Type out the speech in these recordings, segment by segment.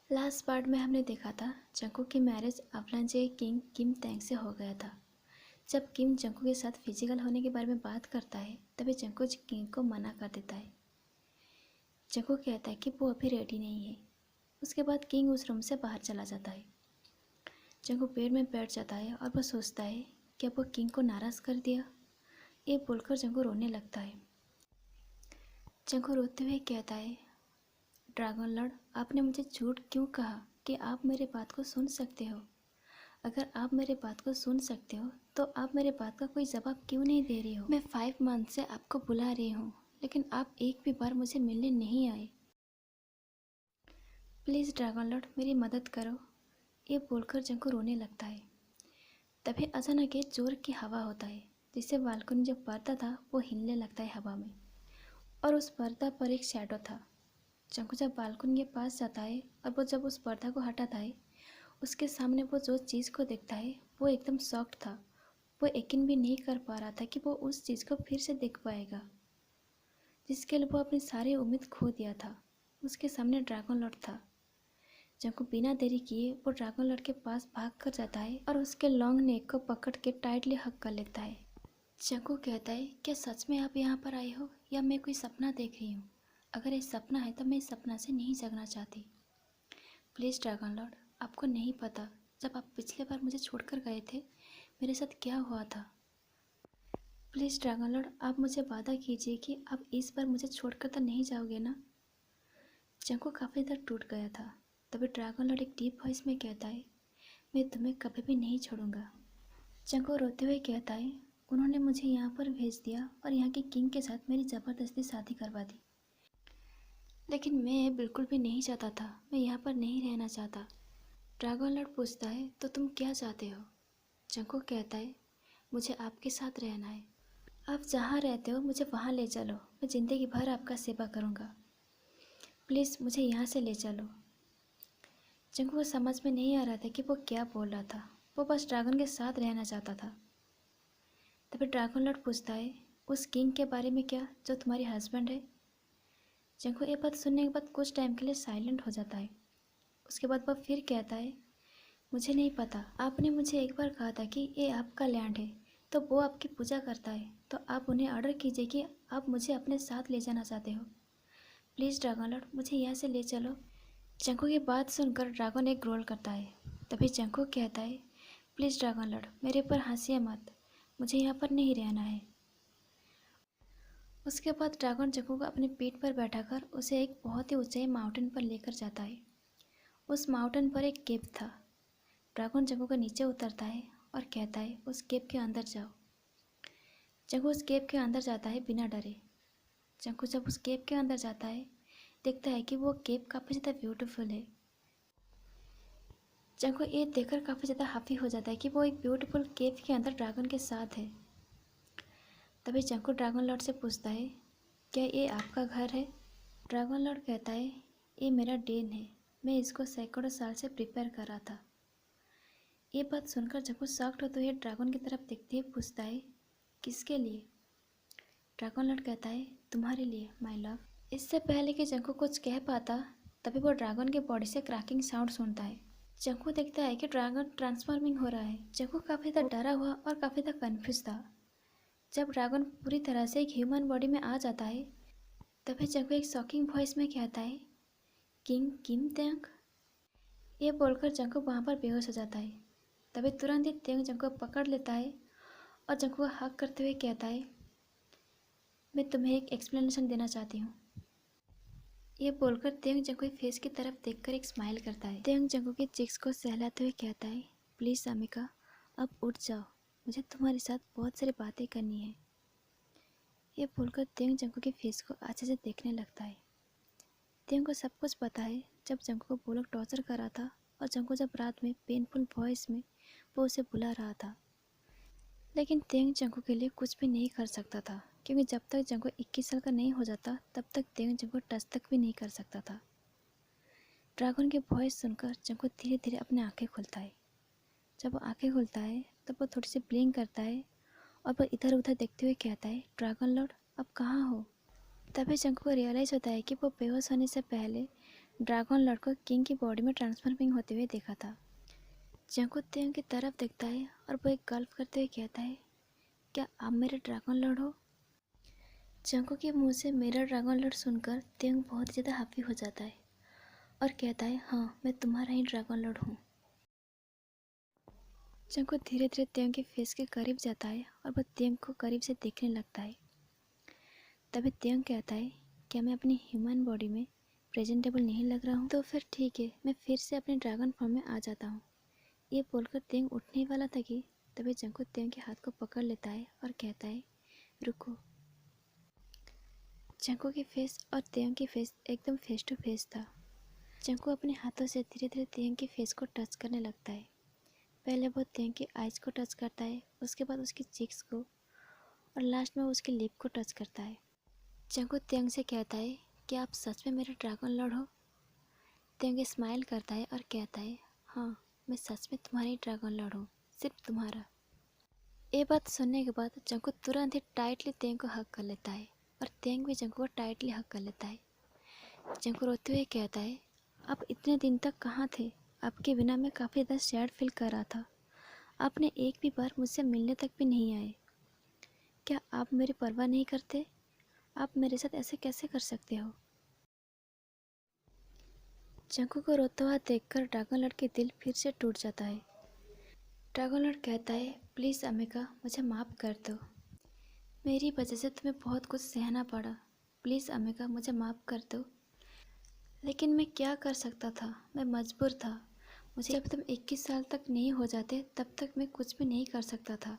Last part में हमने देखा था जंगकुक की मैरिज अवलांचे किंग किम तैंग से हो गया था। जब किम जंगकुक के साथ फिजिकल होने के बारे में बात करता है तभी जंगकुक किंग को मना कर देता है। जंगकुक कहता है कि वो अभी रेडी नहीं है। उसके बाद किंग उस रूम से बाहर चला जाता है। जंगकुक पेड़ में बैठ जाता है और वो सोचता है कि अब वो किंग को नाराज़ कर दिया। ये बोलकर जंगकुक रोने लगता है। जंगकुक रोते हुए कहता है, ड्रैगन लॉर्ड, आपने मुझे झूठ क्यों कहा कि आप मेरे बात को सुन सकते हो? अगर आप मेरे बात को सुन सकते हो तो आप मेरे बात का कोई जवाब क्यों नहीं दे रही हो? मैं 5 मंथ से आपको बुला रही हूँ लेकिन आप एक भी बार मुझे मिलने नहीं आए। प्लीज़ ड्रैगन लॉर्ड, मेरी मदद करो। ये बोलकर जंगकुक रोने लगता है। तभी अचानक एक जोर की हवा होता है जिससे बालकनी जो पर्दा था वो हिलने लगता है हवा में, और उस पर्दा पर एक शैडो था। जंगकुक जब बालकनी के पास जाता है और वो जब उस पर्दा को हटाता है, उसके सामने वो जो चीज़ को देखता है वो एकदम सॉफ्ट था। वो यकीन भी नहीं कर पा रहा था कि वो उस चीज़ को फिर से देख पाएगा जिसके लिए वो अपनी सारी उम्मीद खो दिया था। उसके सामने ड्रैगन लॉर्ड था। जंगकुक बिना देरी किए वो ड्रैगन लॉर्ड के पास भाग कर जाता है और उसके लॉन्ग नेक को पकड़ के टाइटली हग कर लेता है। जंगकुक कहता है, क्या सच में आप यहाँ पर आए हो या मैं कोई सपना देख रही हूँ? अगर ये सपना है तो मैं इस सपना से नहीं जगना चाहती। प्लीज़ ड्रैगन लॉर्ड, आपको नहीं पता जब आप पिछले बार मुझे छोड़कर गए थे मेरे साथ क्या हुआ था। प्लीज़ ड्रैगन लॉर्ड, आप मुझे वादा कीजिए कि आप इस बार मुझे छोड़कर तो नहीं जाओगे ना। जंगकुक काफ़ी देर टूट गया था। तभी ड्रैगन लॉर्ड एक डीप वॉइस में कहता है, मैं तुम्हें कभी भी नहीं छोड़ूंगा। जंगकुक रोते हुए कहता है, उन्होंने मुझे यहाँ पर भेज दिया और यहाँ के किंग के साथ मेरी ज़बरदस्ती शादी करवा दी, लेकिन मैं बिल्कुल भी नहीं चाहता था। मैं यहाँ पर नहीं रहना चाहता। ड्रैगन लॉर्ड पूछता है, तो तुम क्या चाहते हो? जंगकुक कहता है, मुझे आपके साथ रहना है। आप जहाँ रहते हो मुझे वहाँ ले चलो। मैं ज़िंदगी भर आपका सेवा करूँगा। प्लीज़ मुझे यहाँ से ले चलो। जंगकुक को समझ में नहीं आ रहा था कि वो क्या बोल रहा था। वो बस ड्रैगन के साथ रहना चाहता था। तभी ड्रैगन लॉर्ड पूछता है, उस किंग के बारे में क्या जो तुम्हारे हस्बैंड है? जंगकुक ये बात सुनने के बाद कुछ टाइम के लिए साइलेंट हो जाता है। उसके बाद वह फिर कहता है, मुझे नहीं पता। आपने मुझे एक बार कहा था कि ये आपका लैंड है तो वो आपकी पूजा करता है, तो आप उन्हें ऑर्डर कीजिए कि आप मुझे अपने साथ ले जाना चाहते हो। प्लीज़ ड्रैगन लॉर्ड, मुझे यहाँ से ले चलो। जंगकुक की बात सुनकर ड्रैगन एक ग्रोल करता है। तभी जंगकुक कहता है, प्लीज़ ड्रैगन लॉर्ड, मेरे पर हंसिए मत। मुझे यहाँ पर नहीं रहना है। उसके बाद ड्रैगन जंगकुक को अपनी पीठ पर बैठाकर उसे एक बहुत ही ऊंचाई माउंटेन पर लेकर जाता है। उस माउंटेन पर एक केव था। ड्रैगन जंगकुक को नीचे उतरता है और कहता है, उस केव के अंदर जाओ। जंगकुक उस केव के अंदर जाता है बिना डरे। जंगकुक जब उस केव के अंदर जाता है, देखता है कि वो केव काफ़ी ज़्यादा ब्यूटीफुल है। जंगकुक ये देखकर काफ़ी ज़्यादा हैप्पी हो जाता है कि वो एक ब्यूटीफुल केव के अंदर ड्रैगन के साथ है। तभी जंगकुक ड्रैगन लॉर्ड से पूछता है, क्या ये आपका घर है? ड्रैगन लॉर्ड कहता है, ये मेरा डेन है। मैं इसको सैकड़ों साल से प्रिपेयर कर रहा था। ये बात सुनकर जंगकुक शॉक्ड होते हुए ड्रैगन की तरफ देखते हुए पूछता है, किसके लिए? ड्रैगन लॉर्ड कहता है, तुम्हारे लिए माय लव। इससे पहले कि जंगकुक कुछ कह पाता, तभी वो ड्रैगन के बॉडी से क्रैकिंग साउंड सुनता है। जंगकुक देखता है कि ड्रैगन ट्रांसफॉर्मिंग हो रहा है। जंगकुक काफ़ी ज़्यादा डरा हुआ और काफ़ी ज़्यादा कन्फ्यूज था। जब ड्रैगन पूरी तरह से एक ह्यूमन बॉडी में आ जाता है, तभी जंगकुक एक शॉकिंग वॉइस में कहता है, किंग किम तैंग। ये बोलकर जंगकुक वहाँ पर बेहोश हो जाता है। तभी तुरंत ही तैंग जंगकुक को पकड़ लेता है और जंगकुक को हक करते हुए कहता है, मैं तुम्हें एक एक्सप्लेनेशन देना चाहती हूँ। ये बोलकर तैंग जंगकुक के फेस की तरफ देखकर एक स्माइल करता है। तैंग जंगकुक के चिक्स को सहलाते हुए कहता है, प्लीज़ अमिका, अब उठ जाओ। मुझे तुम्हारे साथ बहुत सारी बातें करनी है। ये बोलकर तैंग जंगकुक के फेस को अच्छे से देखने लगता है। तैंग को सब कुछ पता है जब जंगकुक को वो लोग टॉर्चर कर रहा था और जंगकुक जब रात में पेनफुल वॉइस में वो उसे बुला रहा था। लेकिन तैंग जंगकुक के लिए कुछ भी नहीं कर सकता था, क्योंकि जब तक जंगकुक 21 साल का नहीं हो जाता तब तक तैंग जंगकुक टच तक भी नहीं कर सकता था। ड्रैगन की वॉइस सुनकर जंगकुक धीरे धीरे अपनी आंखें खुलता है। जब वो आंखें खुलता है तब वो थोड़ी सी ब्लिंक करता है और वो इधर उधर देखते हुए कहता है, ड्रैगन लॉर्ड, अब कहाँ हो? तभी जंगकुक को रियलाइज़ होता है कि वो बेहोश होने से पहले ड्रैगन लॉर्ड को किंग की बॉडी में ट्रांसफॉर्मिंग होते हुए देखा था। जंगकुक तेयंग की तरफ देखता है और वो एक गल्फ करते हुए कहता है, क्या आप मेरे ड्रैगन लॉर्ड हो? जंगकुक के मुंह से मेरा ड्रैगन लॉर्ड सुनकर तेयंग बहुत ज़्यादा हैप्पी हो जाता है और कहता है, हाँ मैं तुम्हारा ही ड्रैगन लॉर्ड हूँ। जंगकुक धीरे धीरे तेयंग के फेस के करीब जाता है और वह तेयंग को करीब से देखने लगता है। तभी तेयंग कहता है, क्या मैं अपनी ह्यूमन बॉडी में प्रेजेंटेबल नहीं लग रहा हूँ? तो फिर ठीक है, मैं फिर से अपने ड्रैगन फॉर्म में आ जाता हूँ। ये बोलकर तेयंग उठने वाला था कि तभी जंगकुक तेयंग के हाथ को पकड़ लेता है और कहता है, रुको। जंगकुक की फेस और तेयंग की फेस एकदम फेस टू फेस था। जंगकुक अपने हाथों से धीरे धीरे तेयंग के फेस को टच करने लगता है। पहले वो तेयंग की आइज़ को टच करता है, उसके बाद उसकी चीक्स को और लास्ट में उसके लिप को टच करता है। जंगकुक तेयंग से कहता है, क्या आप सच में मेरे ड्रैगन लॉर्ड हो? तेयंग स्माइल करता है और कहता है, हाँ मैं सच में तुम्हारी ड्रैगन लॉर्ड हूँ, सिर्फ तुम्हारा। ये बात सुनने के बाद जंगकुक तुरंत ही टाइटली तेयंग को हग कर लेता है और तेयंग भी जंगकुक को टाइटली हग कर लेता है। जंगकुक रोते हुए कहता है, आप इतने दिन तक कहाँ थे? आपके बिना मैं काफ़ी ज़्यादा सैड फील कर रहा था। आपने एक भी बार मुझसे मिलने तक भी नहीं आए। क्या आप मेरी परवाह नहीं करते? आप मेरे साथ ऐसे कैसे कर सकते हो? जंगकुक को रोता हुआ देखकर ड्रैगन लॉर्ड के दिल फिर से टूट जाता है। ड्रैगन लॉर्ड कहता है, प्लीज़ अमिका, मुझे माफ़ कर दो। मेरी वजह से तुम्हें बहुत कुछ सहना पड़ा। प्लीज़ अमिका, मुझे माफ़ कर दो। लेकिन मैं क्या कर सकता था? मैं मजबूर था। मुझे जब तुम 21 साल तक नहीं हो जाते तब तक मैं कुछ भी नहीं कर सकता था।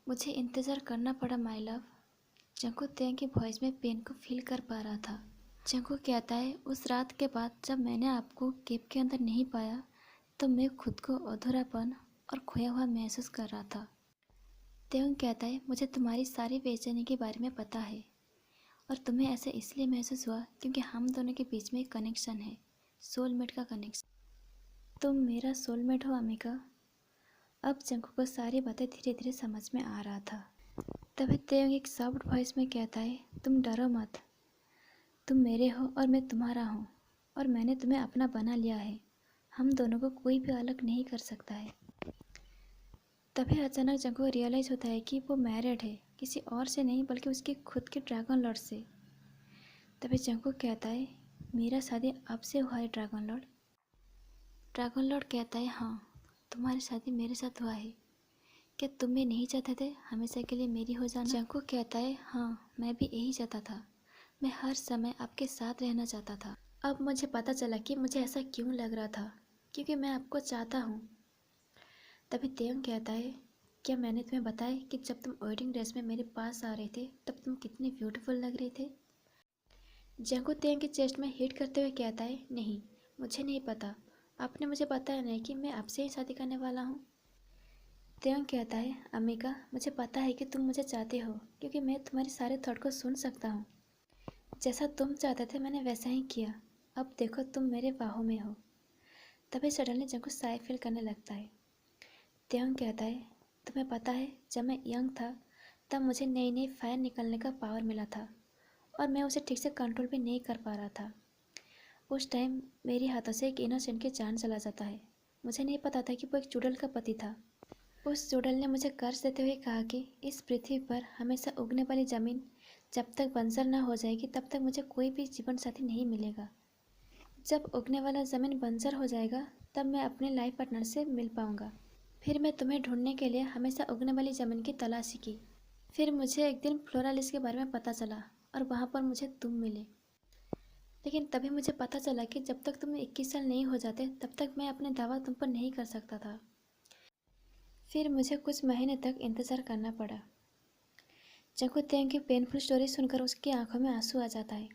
मुझे इंतज़ार करना पड़ा माय लव। जंगकुक तेयंग की वॉइस में पेन को फील कर पा रहा था। जंगकुक कहता है, उस रात के बाद जब मैंने आपको केव के अंदर नहीं पाया तो मैं खुद को अधूरापन और खोया हुआ महसूस कर रहा था। तेयंग कहता है, मुझे तुम्हारी सारी बेचैनी के बारे में पता है और तुम्हें ऐसा इसलिए महसूस हुआ क्योंकि हम दोनों के बीच में एक कनेक्शन है, सोलमेट का कनेक्शन। तुम मेरा सोलमेट हो अमिका। अब जंगकुक को सारी बातें धीरे धीरे समझ में आ रहा था। तभी तेयंग एक सॉफ्ट वॉइस में कहता है, तुम डरो मत। तुम मेरे हो और मैं तुम्हारा हूँ और मैंने तुम्हें अपना बना लिया है। हम दोनों को कोई भी अलग नहीं कर सकता है। तभी अचानक जंगकुक को रियलाइज़ होता है कि वो मैरिड है, किसी और से नहीं बल्कि उसके खुद के ड्रैगन लॉर्ड से। तभी जंगकुक कहता है, मेरा शादी आपसे हुआ है ड्रैगन लॉर्ड? ड्रैगन लॉर्ड कहता है, हाँ तुम्हारी शादी मेरे साथ हुआ है। क्या तुम भी नहीं चाहते थे हमेशा के लिए मेरी हो जाना? जंगकुक कहता है, हाँ मैं भी यही चाहता था। मैं हर समय आपके साथ रहना चाहता था। अब मुझे पता चला कि मुझे ऐसा क्यों लग रहा था, क्योंकि मैं आपको चाहता हूँ। तभी तेयंग कहता है, क्या मैंने तुम्हें बताया कि जब तुम वेडिंग ड्रेस में मेरे पास आ रहे थे तब तुम कितने ब्यूटीफुल लग रहे थे? जंगकुक तेयंग के चेस्ट में हिट करते हुए कहता है, नहीं मुझे नहीं पता। आपने मुझे बताया नहीं कि मैं आपसे ही शादी करने वाला हूँ। तेयंग कहता है, अमिका मुझे पता है कि तुम मुझे चाहते हो क्योंकि मैं तुम्हारे सारे थॉट को सुन सकता हूँ। जैसा तुम चाहते थे मैंने वैसा ही किया। अब देखो तुम मेरे बाहों में हो। तभी सडनली जंगकुक साय फील करने लगता है। तेयंग कहता है, तुम्हें पता है जब मैं यंग था तब मुझे नई नई फायर निकलने का पावर मिला था और मैं उसे ठीक से कंट्रोल भी नहीं कर पा रहा था। उस टाइम मेरे हाथों से एक इनोसेंट की जान चला जाता है। मुझे नहीं पता था कि वो एक चुड़ैल का पति था। उस चुड़ैल ने मुझे कर्ज देते हुए कहा कि इस पृथ्वी पर हमेशा उगने वाली ज़मीन जब तक बंजर ना हो जाएगी तब तक मुझे कोई भी जीवन साथी नहीं मिलेगा। जब उगने वाला ज़मीन बंजर हो जाएगा तब मैं अपने लाइफ पार्टनर से मिल पाऊँगा। फिर मैं तुम्हें ढूंढने के लिए हमेशा उगने वाली ज़मीन की तलाशी की। फिर मुझे एक दिन फ्लोरालिस के बारे में पता चला और वहाँ पर मुझे तुम मिले। लेकिन तभी मुझे पता चला कि जब तक तुम 21 साल नहीं हो जाते तब तक मैं अपने दावा तुम पर नहीं कर सकता था। फिर मुझे कुछ महीने तक इंतज़ार करना पड़ा। जंगकुक तेयंग की पेनफुल स्टोरी सुनकर उसकी आंखों में आंसू आ जाता है।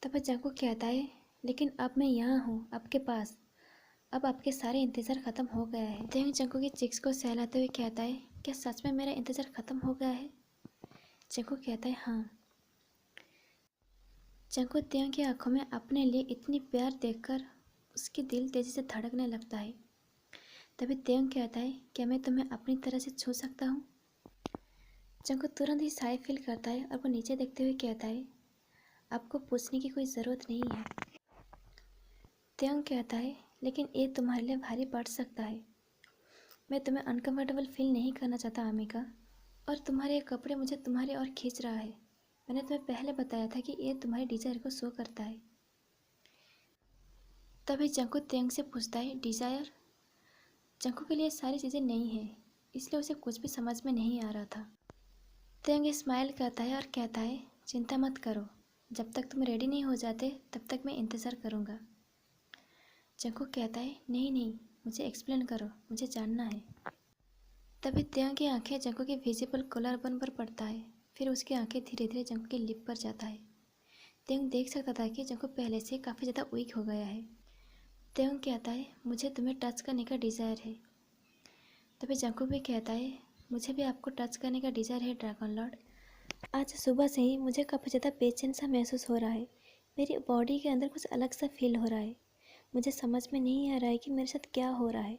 तब जंगकुक कहता है, लेकिन अब मैं यहाँ हूँ आपके पास। अब आपके सारे इंतज़ार ख़त्म हो गया है। तेयंग जंगकुक की चिक्स को सहलाते हुए कहता है, क्या सच में मेरा इंतज़ार ख़त्म हो गया है? जंगकुक कहता है, हाँ। जंगकुक तेयंग की आंखों में अपने लिए इतनी प्यार देखकर उसकी दिल तेज़ी से धड़कने लगता है। तभी तेयंग कहता है, क्या मैं तुम्हें अपनी तरह से छू सकता हूँ? जंगकुक तुरंत ही साय फील करता है और वो नीचे देखते हुए कहता है, आपको पूछने की कोई ज़रूरत नहीं है। त्यंग कहता है, लेकिन ये तुम्हारे लिए भारी पड़ सकता है। मैं तुम्हें अनकंफर्टेबल फील नहीं करना चाहता अमिका, और तुम्हारे ये कपड़े मुझे तुम्हारी ओर खींच रहा है। मैंने तुम्हें पहले बताया था कि ये तुम्हारी डिज़ायर को शो करता है। तभी जंकू त्यंग से पूछता है, डिज़ायर? जंकू के लिए सारी चीज़ें नई हैं, इसलिए उसे कुछ भी समझ में नहीं आ रहा था। त्यंग स्माइल करता है और कहता है, चिंता मत करो, जब तक तुम रेडी नहीं हो जाते तब तक मैं इंतज़ार करूँगा। जंकू कहता है, नहीं नहीं, मुझे एक्सप्लेन करो, मुझे जानना है। तभी त्यंग की आंखें जंकू के विजिबल कॉलर बन पर पड़ता है। फिर उसकी आंखें धीरे धीरे जंकू के लिप पर जाता है। त्यंग देख सकता था कि जंकू पहले से काफ़ी ज़्यादा वीक हो गया है। त्यंग कहता है, मुझे तुम्हें टच करने का डिज़ायर है। तभी जंकू भी कहता है, मुझे भी आपको टच करने का डिज़ायर है ड्रैगन लॉर्ड। आज सुबह से ही मुझे काफ़ी ज़्यादा बेचैन सा महसूस हो रहा है। मेरी बॉडी के अंदर कुछ अलग सा फील हो रहा है। मुझे समझ में नहीं आ रहा है कि मेरे साथ क्या हो रहा है।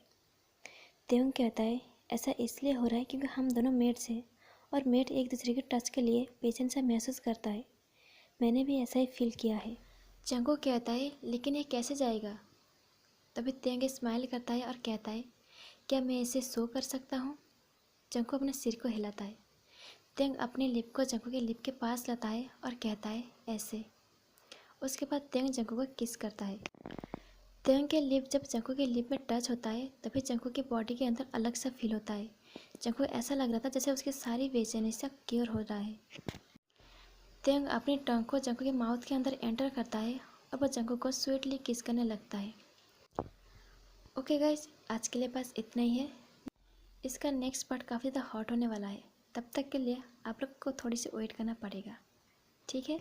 त्यंग कहता है, ऐसा इसलिए हो रहा है क्योंकि हम दोनों मेट्स हैं और मेट एक दूसरे के टच के लिए बेचैन सा महसूस करता है। मैंने भी ऐसा ही फील किया है। जंगो कहता है, लेकिन ये कैसे जाएगा? तभी त्यंग स्माइल करता है और कहता है, क्या मैं इसे शो कर सकता हूँ? जंगो अपने सिर को हिलाता है। त्यंग अपने लिप को जंगो के लिप के पास लाता है और कहता है, ऐसे। उसके बाद त्यंग जंगो को किस करता है। त्यंग के लिप जब जंगो के लिप में टच होता है तभी जंगो की बॉडी के अंदर अलग सा फील होता है। जंगो ऐसा लग रहा था जैसे उसकी सारी बेचैनी से क्योर हो रहा है। त्यंग अपनी टंग को जंगो के माउथ के अंदर एंटर करता है और वह जंगो को स्वीटली किस करने लगता है। ओके गाइस, आज के लिए बस इतना ही है। इसका नेक्स्ट पार्ट काफ़ी ज़्यादा हॉट होने वाला है। तब तक के लिए आप लोग को थोड़ी सी वेट करना पड़ेगा, ठीक है।